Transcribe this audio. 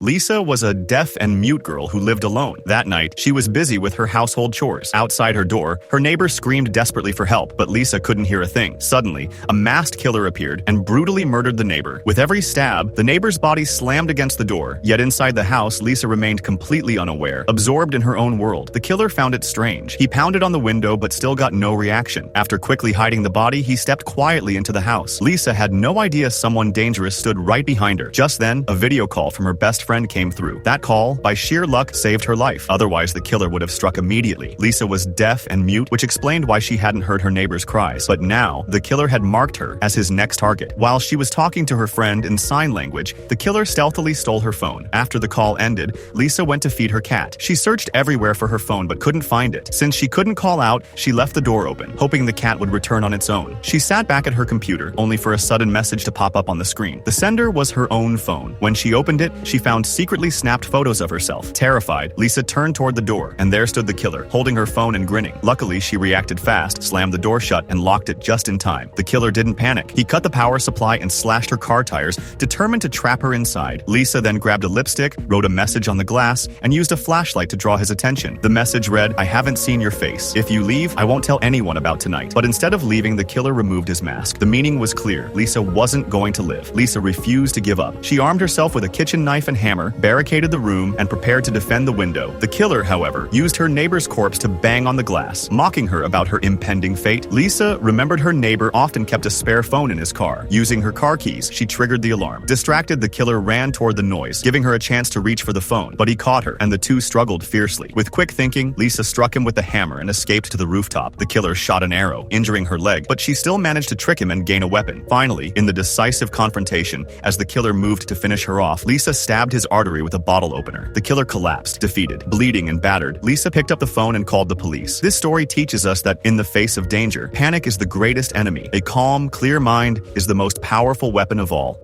Lisa was a deaf and mute girl who lived alone. That night, she was busy with her household chores. Outside her door, her neighbor screamed desperately for help, but Lisa couldn't hear a thing. Suddenly, a masked killer appeared and brutally murdered the neighbor. With every stab, the neighbor's body slammed against the door, yet inside the house, Lisa remained completely unaware, absorbed in her own world. The killer found it strange. He pounded on the window but still got no reaction. After quickly hiding the body, he stepped quietly into the house. Lisa had no idea someone dangerous stood right behind her. Just then, a video call from her best friend came through. That call, by sheer luck, saved her life. Otherwise, the killer would have struck immediately. Lisa was deaf and mute, which explained why she hadn't heard her neighbor's cries. But now, the killer had marked her as his next target. While she was talking to her friend in sign language, the killer stealthily stole her phone. After the call ended, Lisa went to feed her cat. She searched everywhere for her phone but couldn't find it. Since she couldn't call out, she left the door open, hoping the cat would return on its own. She sat back at her computer, only for a sudden message to pop up on the screen. The sender was her own phone. When she opened it, she found secretly snapped photos of herself. Terrified, Lisa turned toward the door, and there stood the killer, holding her phone and grinning. Luckily, she reacted fast, slammed the door shut, and locked it just in time. The killer didn't panic. He cut the power supply and slashed her car tires, determined to trap her inside. Lisa then grabbed a lipstick, wrote a message on the glass, and used a flashlight to draw his attention. The message read, "I haven't seen your face. If you leave, I won't tell anyone about tonight." But instead of leaving, the killer removed his mask. The meaning was clear. Lisa wasn't going to live. Lisa refused to give up. She armed herself with a kitchen knife and hammer, barricaded the room, and prepared to defend the window. The killer, however, used her neighbor's corpse to bang on the glass, mocking her about her impending fate. Lisa remembered her neighbor often kept a spare phone in his car. Using her car keys, she triggered the alarm. Distracted, the killer ran toward the noise, giving her a chance to reach for the phone. But he caught her, and the two struggled fiercely. With quick thinking, Lisa struck him with the hammer and escaped to the rooftop. The killer shot an arrow, injuring her leg, but she still managed to trick him and gain a weapon. Finally, in the decisive confrontation, as the killer moved to finish her off, Lisa stabbed his artery with a bottle opener. The killer collapsed, defeated. Bleeding and battered, Lisa picked up the phone and called the police. This story teaches us that in the face of danger, panic is the greatest enemy. A calm, clear mind is the most powerful weapon of all.